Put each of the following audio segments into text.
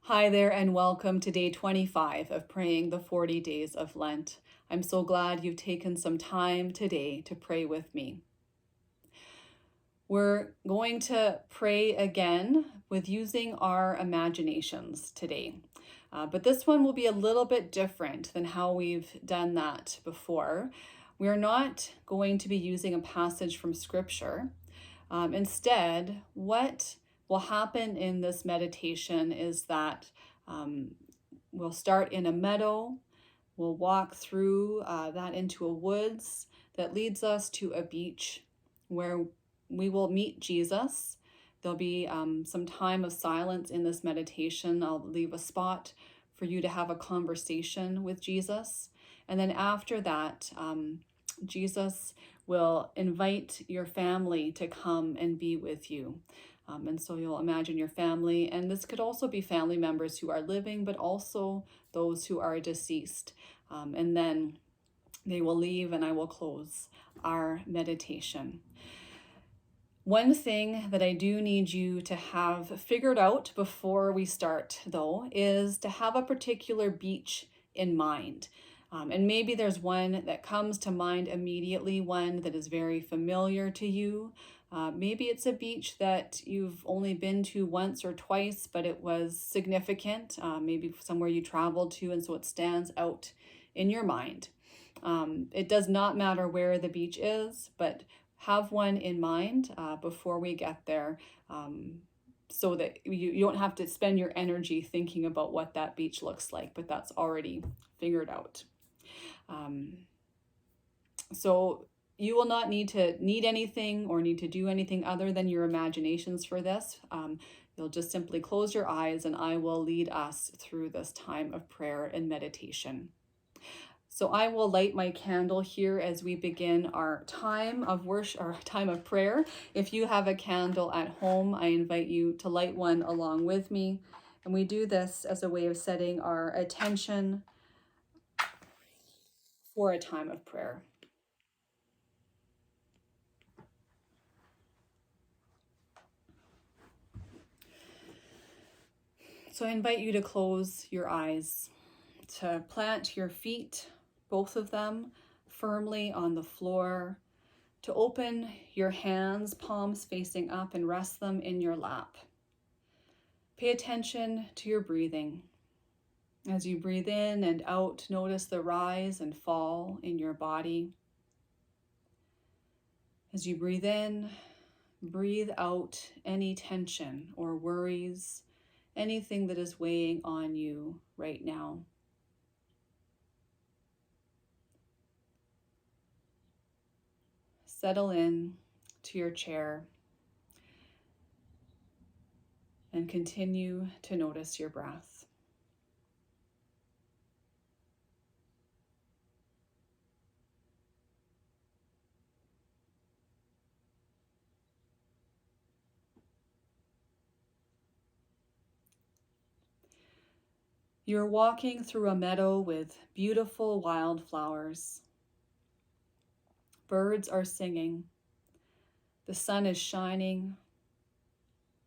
Hi there, and welcome to day 25 of praying the 40 days of Lent. I'm so glad you've taken some time today to pray with me. We're going to pray again with using our imaginations today. But this one will be a little bit different than how we've done that before. We're not going to be using a passage from Scripture. Instead, what will happen in this meditation is that we'll start in a meadow, we'll walk through that into a woods that leads us to a beach where we will meet Jesus. There'll be some time of silence in this meditation. I'll leave a spot for you to have a conversation with Jesus. And then after that, Jesus will invite your family to come and be with you. And so you'll imagine your family, and this could also be family members who are living, but also those who are deceased. And then they will leave, and I will close our meditation. One thing that I do need you to have figured out before we start, though, is to have a particular beach in mind. And maybe there's one that comes to mind immediately, one that is very familiar to you. Maybe it's a beach that you've only been to once or twice, but it was significant, maybe somewhere you traveled to, and so it stands out in your mind. It does not matter where the beach is, but have one in mind before we get there, so that you don't have to spend your energy thinking about what that beach looks like, but that's already figured out. So you will not need anything or need to do anything other than your imaginations for this. You'll just simply close your eyes and I will lead us through this time of prayer and meditation. So I will light my candle here as we begin our time of worship, our time of prayer. If you have a candle at home, I invite you to light one along with me. And we do this as a way of setting our attention for a time of prayer. So I invite you to close your eyes, to plant your feet, both of them, firmly on the floor, to open your hands, palms facing up, and rest them in your lap. Pay attention to your breathing. As you breathe in and out, notice the rise and fall in your body. As you breathe in, breathe out any tension or worries, anything that is weighing on you right now. Settle in to your chair and continue to notice your breath. You're walking through a meadow with beautiful wildflowers. Birds are singing. The sun is shining.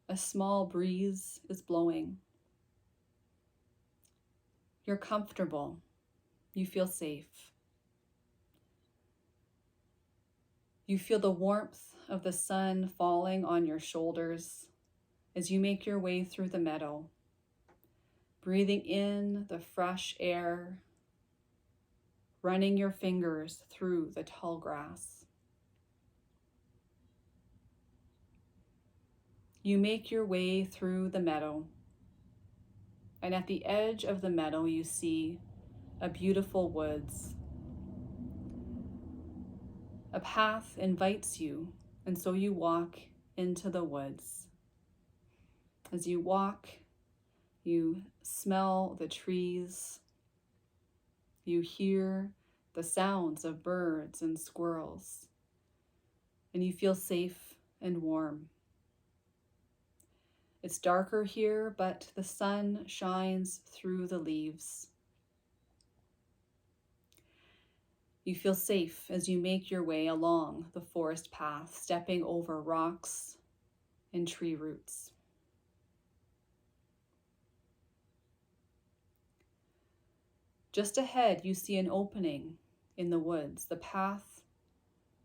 A small breeze is blowing. You're comfortable. You feel safe. You feel the warmth of the sun falling on your shoulders as you make your way through the meadow, breathing in the fresh air, running your fingers through the tall grass. You make your way through the meadow, and at the edge of the meadow you see a beautiful woods. A path invites you, and so you walk into the woods. As you walk, you smell the trees. You hear the sounds of birds and squirrels, and you feel safe and warm. It's darker here, but the sun shines through the leaves. You feel safe as you make your way along the forest path, stepping over rocks and tree roots. Just ahead, you see an opening in the woods. The path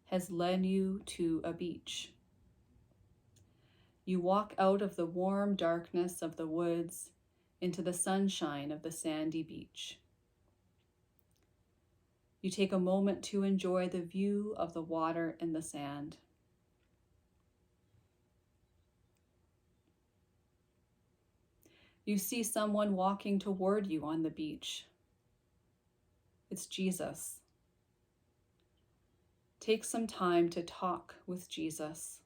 has led you to a beach. You walk out of the warm darkness of the woods into the sunshine of the sandy beach. You take a moment to enjoy the view of the water and the sand. You see someone walking toward you on the beach. It's Jesus. Take some time to talk with Jesus.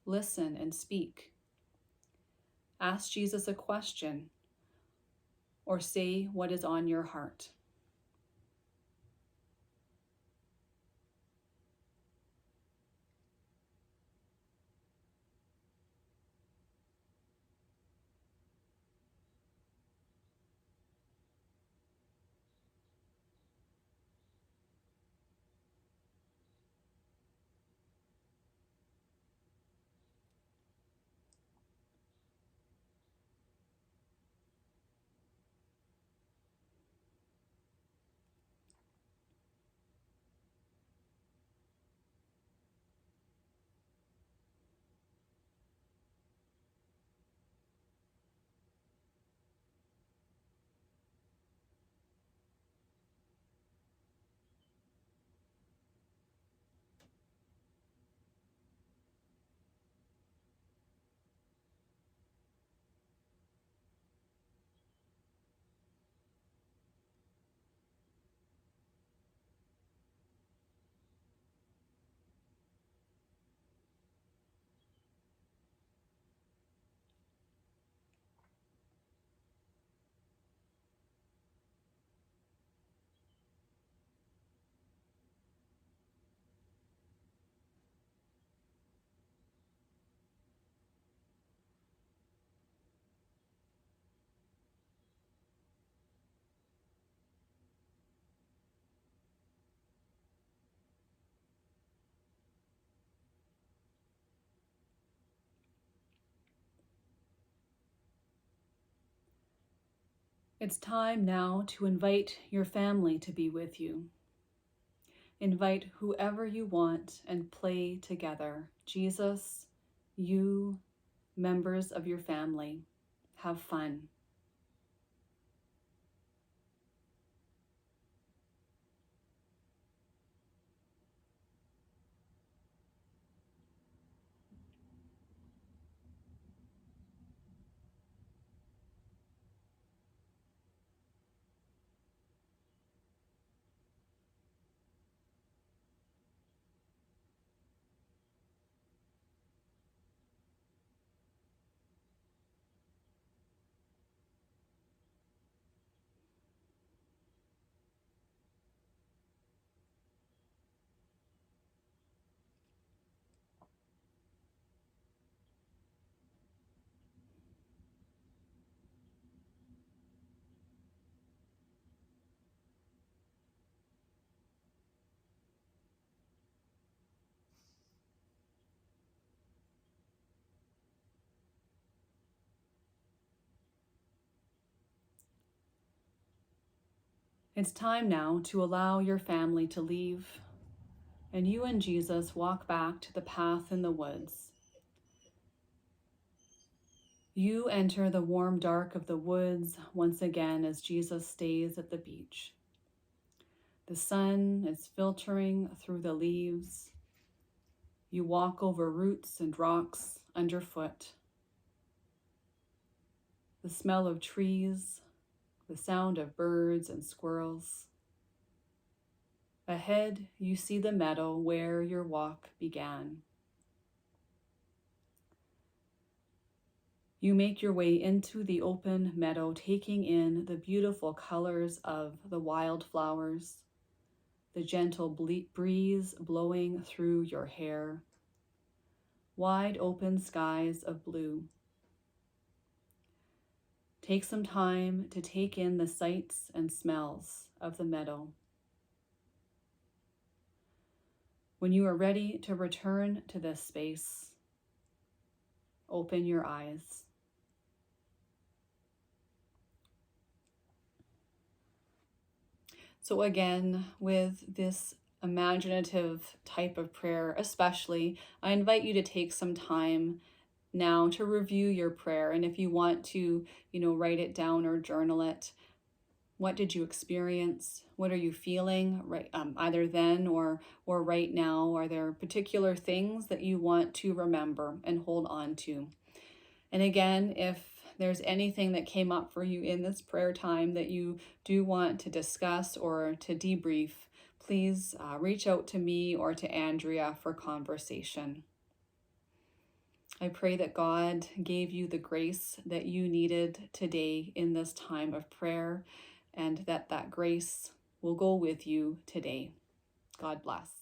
Listen and speak. Ask Jesus a question or say what is on your heart. It's time now to invite your family to be with you. Invite whoever you want and play together. Jesus, you, members of your family, have fun. It's time now to allow your family to leave, and you and Jesus walk back to the path in the woods. You enter the warm dark of the woods once again as Jesus stays at the beach. The sun is filtering through the leaves. You walk over roots and rocks underfoot. The smell of trees, the sound of birds and squirrels. Ahead, you see the meadow where your walk began. You make your way into the open meadow, taking in the beautiful colors of the wildflowers, the gentle breeze blowing through your hair, wide open skies of blue. Take some time to take in the sights and smells of the meadow. When you are ready to return to this space, open your eyes. So again, with this imaginative type of prayer, especially, I invite you to take some time now to review your prayer. And if you want to, write it down or journal it, what did you experience? What are you feeling right either then or right now? Are there particular things that you want to remember and hold on to? And again, if there's anything that came up for you in this prayer time that you do want to discuss or to debrief, please reach out to me or to Andrea for conversation. I pray that God gave you the grace that you needed today in this time of prayer, and that grace will go with you today. God bless.